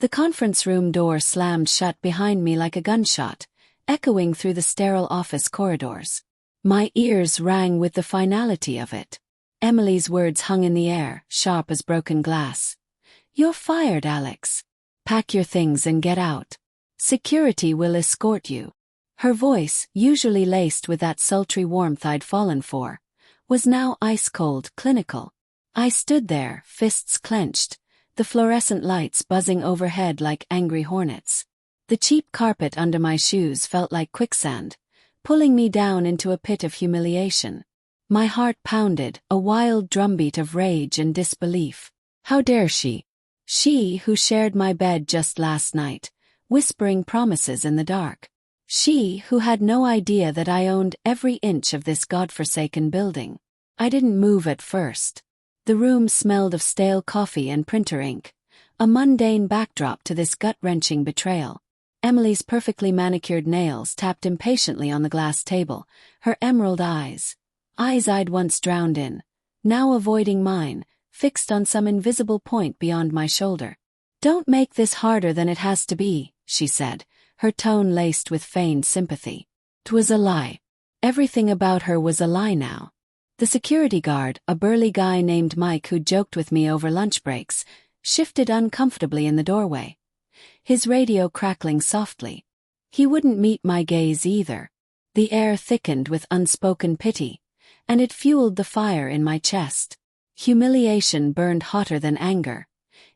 The conference room door slammed shut behind me like a gunshot, echoing through the sterile office corridors. My ears rang with the finality of it. Emily's words hung in the air, sharp as broken glass. "You're fired, Alex. Pack your things and get out. Security will escort you." Her voice, usually laced with that sultry warmth I'd fallen for, was now ice-cold, clinical. I stood there, fists clenched, the fluorescent lights buzzing overhead like angry hornets. The cheap carpet under my shoes felt like quicksand, pulling me down into a pit of humiliation. My heart pounded, a wild drumbeat of rage and disbelief. How dare she? She who shared my bed just last night, whispering promises in the dark. She who had no idea that I owned every inch of this godforsaken building. I didn't move at first. The room smelled of stale coffee and printer ink, a mundane backdrop to this gut-wrenching betrayal. Emily's perfectly manicured nails tapped impatiently on the glass table, her emerald eyes I'd once drowned in, now avoiding mine, fixed on some invisible point beyond my shoulder. "Don't make this harder than it has to be," she said, her tone laced with feigned sympathy. 'Twas a lie. Everything about her was a lie now. The security guard, a burly guy named Mike who joked with me over lunch breaks, shifted uncomfortably in the doorway, his radio crackling softly. He wouldn't meet my gaze either. The air thickened with unspoken pity, and it fueled the fire in my chest. Humiliation burned hotter than anger.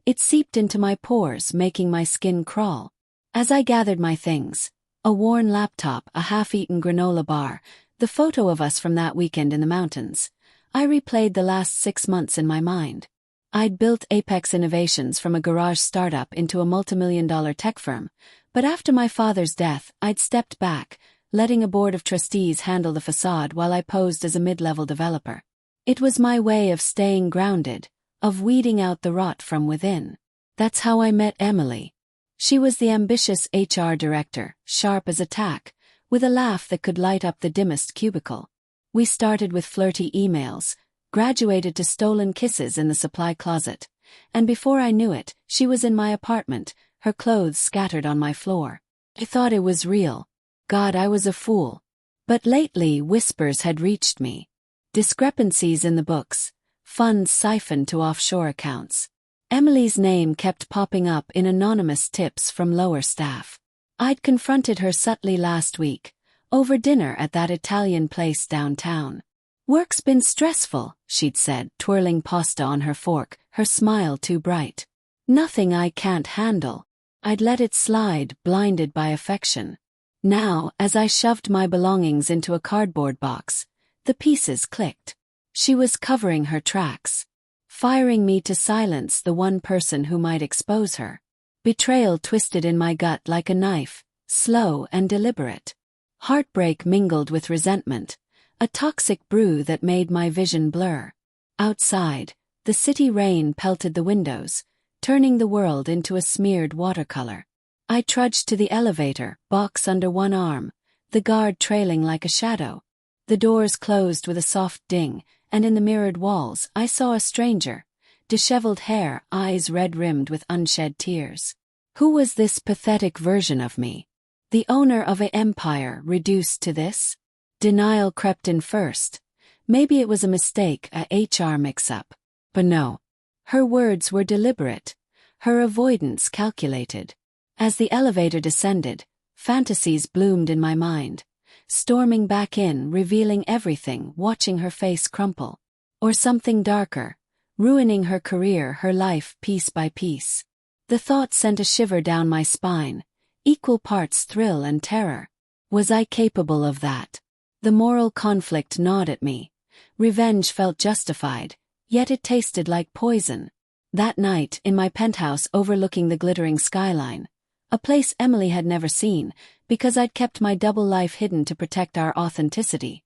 It seeped into my pores, making my skin crawl. As I gathered my things, a worn laptop, a half-eaten granola bar, the photo of us from that weekend in the mountains, I replayed the last 6 months in my mind. I'd built Apex Innovations from a garage startup into a multimillion-dollar tech firm, but after my father's death, I'd stepped back, letting a board of trustees handle the facade while I posed as a mid-level developer. It was my way of staying grounded, of weeding out the rot from within. That's how I met Emily. She was the ambitious HR director, sharp as a tack, with a laugh that could light up the dimmest cubicle. We started with flirty emails, graduated to stolen kisses in the supply closet, and before I knew it, she was in my apartment, her clothes scattered on my floor. I thought it was real. God, I was a fool. But lately whispers had reached me. Discrepancies in the books, funds siphoned to offshore accounts. Emily's name kept popping up in anonymous tips from lower staff. I'd confronted her subtly last week, over dinner at that Italian place downtown. "Work's been stressful," she'd said, twirling pasta on her fork, her smile too bright. "Nothing I can't handle." I'd let it slide, blinded by affection. Now, as I shoved my belongings into a cardboard box, the pieces clicked. She was covering her tracks, firing me to silence the one person who might expose her. Betrayal twisted in my gut like a knife, slow and deliberate. Heartbreak mingled with resentment, a toxic brew that made my vision blur. Outside, the city rain pelted the windows, turning the world into a smeared watercolor. I trudged to the elevator, box under one arm, the guard trailing like a shadow. The doors closed with a soft ding, and in the mirrored walls I saw a stranger, disheveled hair, eyes red-rimmed with unshed tears. Who was this pathetic version of me? The owner of an empire reduced to this? Denial crept in first. Maybe it was a mistake, a HR mix-up. But no. Her words were deliberate, her avoidance calculated. As the elevator descended, fantasies bloomed in my mind, storming back in, revealing everything, watching her face crumple. Or something darker, ruining her career, her life, piece by piece. The thought sent a shiver down my spine, equal parts thrill and terror. Was I capable of that? The moral conflict gnawed at me. Revenge felt justified, yet it tasted like poison. That night, in my penthouse overlooking the glittering skyline, a place Emily had never seen, because I'd kept my double life hidden to protect our authenticity,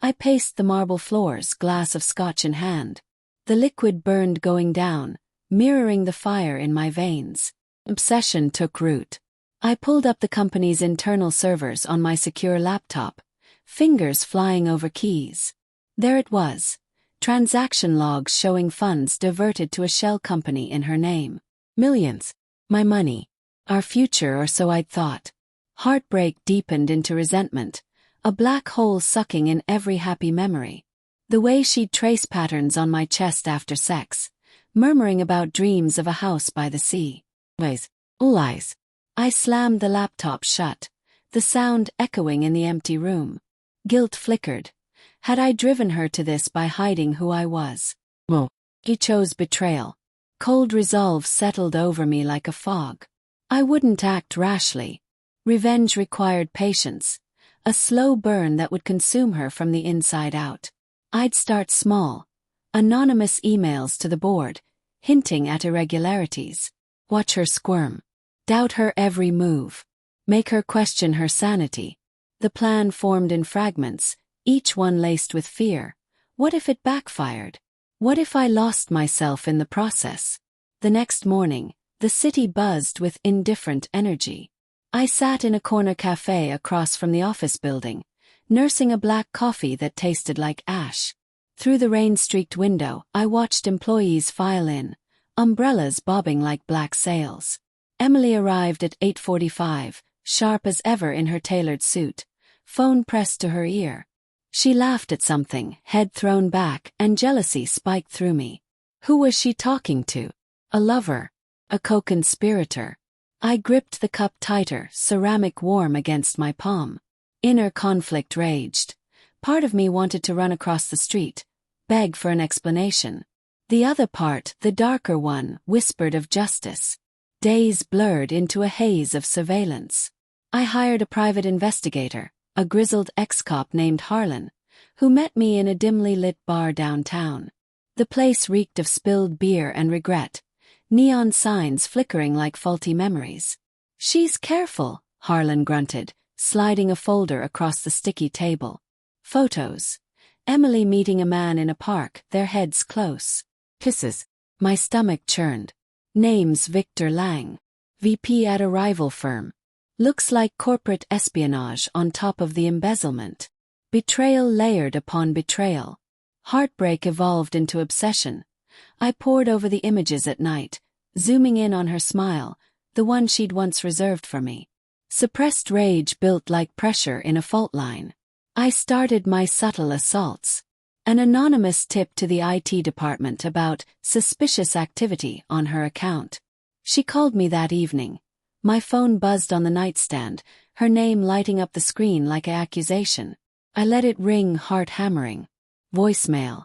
I paced the marble floors, glass of scotch in hand. The liquid burned going down, mirroring the fire in my veins. Obsession took root. I pulled up the company's internal servers on my secure laptop, fingers flying over keys. There it was. Transaction logs showing funds diverted to a shell company in her name. Millions. My money. Our future, or so I'd thought. Heartbreak deepened into resentment, a black hole sucking in every happy memory. The way she'd trace patterns on my chest after sex, murmuring about dreams of a house by the sea. Lies. I slammed the laptop shut, the sound echoing in the empty room. Guilt flickered. Had I driven her to this by hiding who I was? Well, he chose betrayal. Cold resolve settled over me like a fog. I wouldn't act rashly. Revenge required patience, a slow burn that would consume her from the inside out. I'd start small. Anonymous emails to the board, hinting at irregularities. Watch her squirm. Doubt her every move. Make her question her sanity. The plan formed in fragments, each one laced with fear. What if it backfired? What if I lost myself in the process? The next morning, the city buzzed with indifferent energy. I sat in a corner cafe across from the office building, nursing a black coffee that tasted like ash. Through the rain-streaked window, I watched employees file in, umbrellas bobbing like black sails. Emily arrived at 8:45, sharp as ever in her tailored suit, phone pressed to her ear. She laughed at something, head thrown back, and jealousy spiked through me. Who was she talking to? A lover? A co-conspirator? I gripped the cup tighter, ceramic warm against my palm. Inner conflict raged. Part of me wanted to run across the street, beg for an explanation. The other part, the darker one, whispered of justice. Days blurred into a haze of surveillance. I hired a private investigator, a grizzled ex-cop named Harlan, who met me in a dimly lit bar downtown. The place reeked of spilled beer and regret, neon signs flickering like faulty memories. "She's careful," Harlan grunted, sliding a folder across the sticky table. Photos. Emily meeting a man in a park, their heads close. Kisses. My stomach churned. Names: Victor Lang. VP at a rival firm. Looks like corporate espionage on top of the embezzlement. Betrayal layered upon betrayal. Heartbreak evolved into obsession. I pored over the images at night, zooming in on her smile, the one she'd once reserved for me. Suppressed rage built like pressure in a fault line. I started my subtle assaults. An anonymous tip to the IT department about suspicious activity on her account. She called me that evening. My phone buzzed on the nightstand, her name lighting up the screen like an accusation. I let it ring, heart hammering. Voicemail.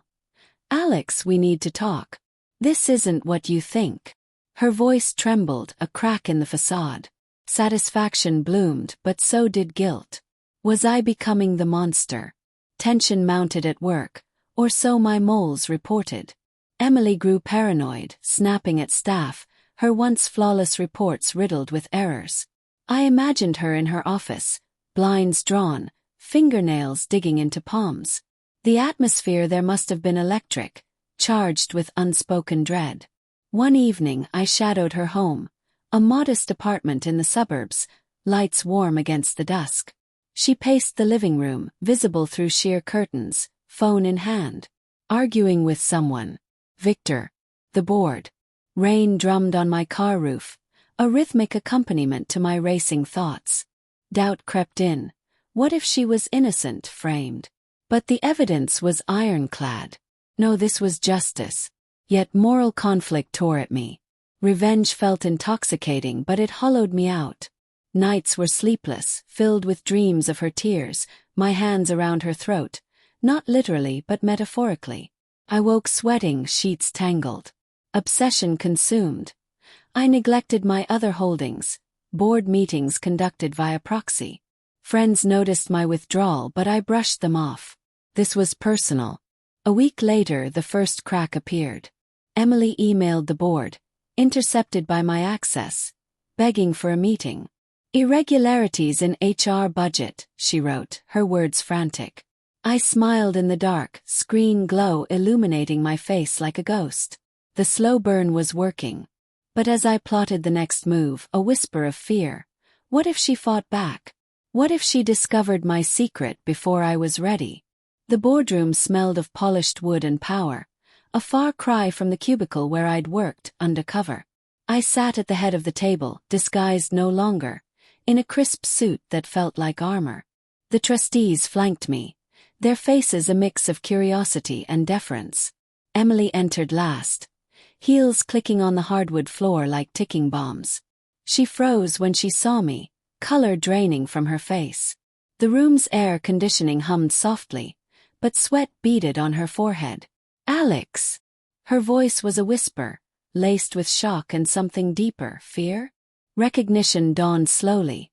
"Alex, we need to talk. This isn't what you think." Her voice trembled, a crack in the facade. Satisfaction bloomed, but so did guilt. Was I becoming the monster? Tension mounted at work, or so my moles reported. Emily grew paranoid, snapping at staff, her once flawless reports riddled with errors. I imagined her in her office, blinds drawn, fingernails digging into palms. The atmosphere there must have been electric, charged with unspoken dread. One evening I shadowed her home, a modest apartment in the suburbs, lights warm against the dusk. She paced the living room, visible through sheer curtains, phone in hand. Arguing with someone. Victor. The board. Rain drummed on my car roof, a rhythmic accompaniment to my racing thoughts. Doubt crept in. What if she was innocent, framed? But the evidence was ironclad. No, this was justice. Yet moral conflict tore at me. Revenge felt intoxicating, but it hollowed me out. Nights were sleepless, filled with dreams of her tears, my hands around her throat, not literally but metaphorically. I woke sweating, sheets tangled. Obsession consumed. I neglected my other holdings, board meetings conducted via proxy. Friends noticed my withdrawal, but I brushed them off. This was personal. A week later, the first crack appeared. Emily emailed the board, intercepted by my access, begging for a meeting. "Irregularities in HR budget," she wrote, her words frantic. I smiled in the dark, screen glow illuminating my face like a ghost. The slow burn was working. But as I plotted the next move, a whisper of fear. What if she fought back? What if she discovered my secret before I was ready? The boardroom smelled of polished wood and power, a far cry from the cubicle where I'd worked undercover. I sat at the head of the table, disguised no longer, in a crisp suit that felt like armor. The trustees flanked me, their faces a mix of curiosity and deference. Emily entered last, heels clicking on the hardwood floor like ticking bombs. She froze when she saw me, color draining from her face. The room's air conditioning hummed softly, but sweat beaded on her forehead. "Alex!" Her voice was a whisper, laced with shock and something deeper, fear? Recognition dawned slowly,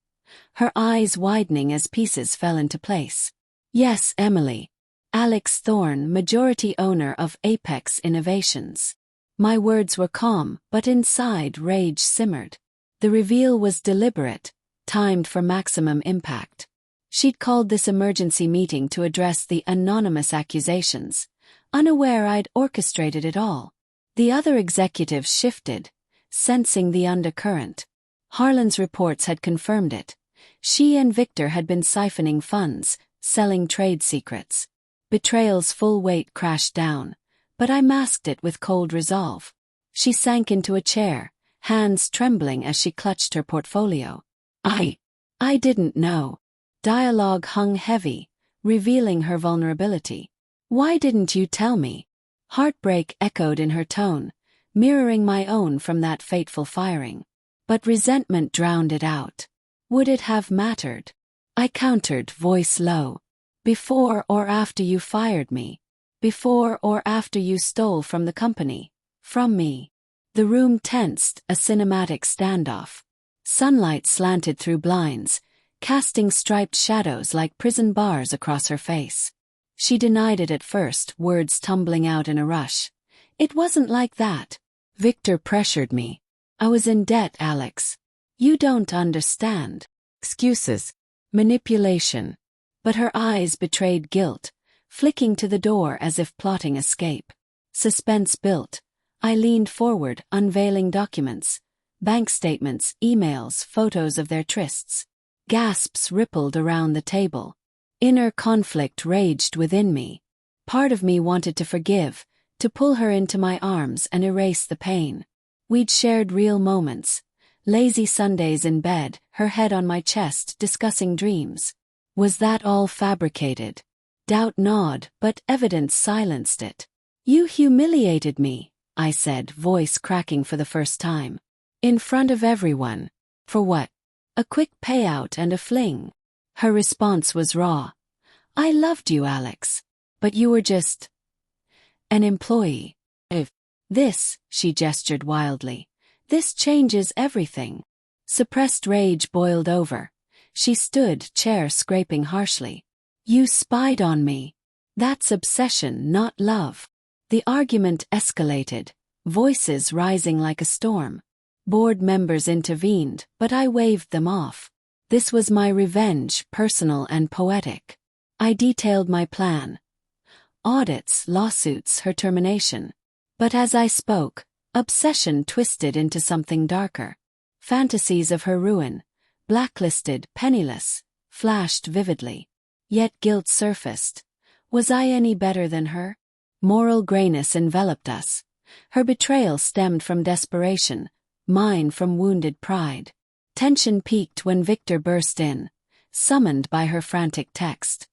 her eyes widening as pieces fell into place. "Yes, Emily. Alex Thorne, majority owner of Apex Innovations." My words were calm, but inside rage simmered. The reveal was deliberate, timed for maximum impact. She'd called this emergency meeting to address the anonymous accusations, unaware I'd orchestrated it all. The other executives shifted, sensing the undercurrent. Harlan's reports had confirmed it. She and Victor had been siphoning funds, selling trade secrets. Betrayal's full weight crashed down, but I masked it with cold resolve. She sank into a chair, hands trembling as she clutched her portfolio. I didn't know. Dialogue hung heavy, revealing her vulnerability. "Why didn't you tell me?" Heartbreak echoed in her tone, mirroring my own from that fateful firing. But resentment drowned it out. Would it have mattered? I countered, voice low. "Before or after you fired me? Before or after you stole from the company? From me?" The room tensed, a cinematic standoff. Sunlight slanted through blinds, casting striped shadows like prison bars across her face. She denied it at first, words tumbling out in a rush. "It wasn't like that. Victor pressured me. I was in debt, Alex. You don't understand." Excuses. Manipulation. But her eyes betrayed guilt, flicking to the door as if plotting escape. Suspense built. I leaned forward, unveiling documents. Bank statements, emails, photos of their trysts. Gasps rippled around the table. Inner conflict raged within me. Part of me wanted to forgive, to pull her into my arms and erase the pain. We'd shared real moments. Lazy Sundays in bed, her head on my chest, discussing dreams. Was that all fabricated? Doubt gnawed, but evidence silenced it. "You humiliated me," I said, voice cracking for the first time. "In front of everyone. For what? A quick payout and a fling?" Her response was raw. "I loved you, Alex. But you were just an employee. If this," she gestured wildly, "this changes everything." Suppressed rage boiled over. She stood, chair scraping harshly. "You spied on me. That's obsession, not love." The argument escalated, voices rising like a storm. Board members intervened, but I waved them off. This was my revenge, personal and poetic. I detailed my plan. Audits, lawsuits, her termination. But as I spoke, obsession twisted into something darker. Fantasies of her ruin, blacklisted, penniless, flashed vividly. Yet guilt surfaced. Was I any better than her? Moral grayness enveloped us. Her betrayal stemmed from desperation, mine from wounded pride. Tension peaked when Victor burst in, summoned by her frantic text.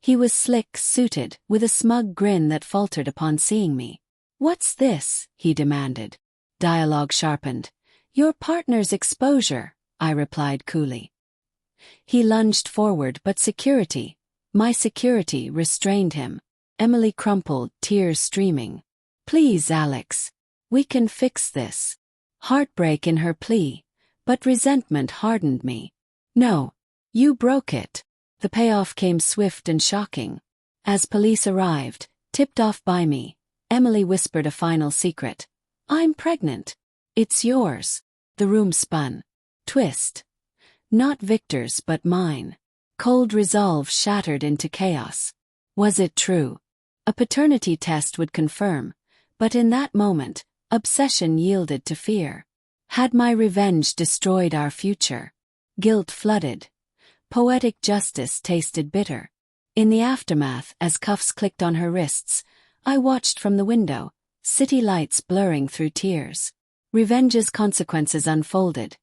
He was slick, suited, with a smug grin that faltered upon seeing me. "What's this?" he demanded. Dialogue sharpened. "Your partner's exposure," I replied coolly. He lunged forward, but my security, restrained him. Emily crumpled, tears streaming. "Please, Alex. We can fix this." Heartbreak in her plea, but resentment hardened me. "No. You broke it." The payoff came swift and shocking. As police arrived, tipped off by me, Emily whispered a final secret. "I'm pregnant. It's yours." The room spun. Twist. Not Victor's but mine. Cold resolve shattered into chaos. Was it true? A paternity test would confirm, but in that moment, obsession yielded to fear. Had my revenge destroyed our future? Guilt flooded. Poetic justice tasted bitter. In the aftermath, as cuffs clicked on her wrists, I watched from the window, city lights blurring through tears. Revenge's consequences unfolded.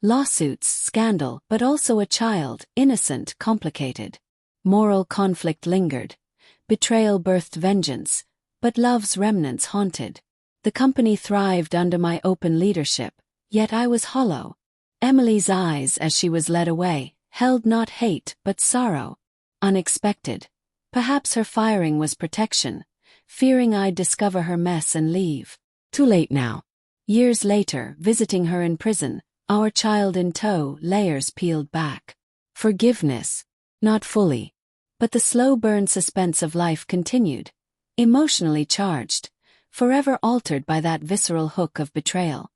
Lawsuits, scandal, but also a child, innocent, complicated. Moral conflict lingered. Betrayal birthed vengeance, but love's remnants haunted. The company thrived under my open leadership, yet I was hollow. Emily's eyes, as she was led away, held not hate but sorrow. Unexpected. Perhaps her firing was protection, fearing I'd discover her mess and leave. Too late now. Years later, visiting her in prison, our child in tow, layers peeled back. Forgiveness. Not fully. But the slow burn suspense of life continued. Emotionally charged. Forever altered by that visceral hook of betrayal.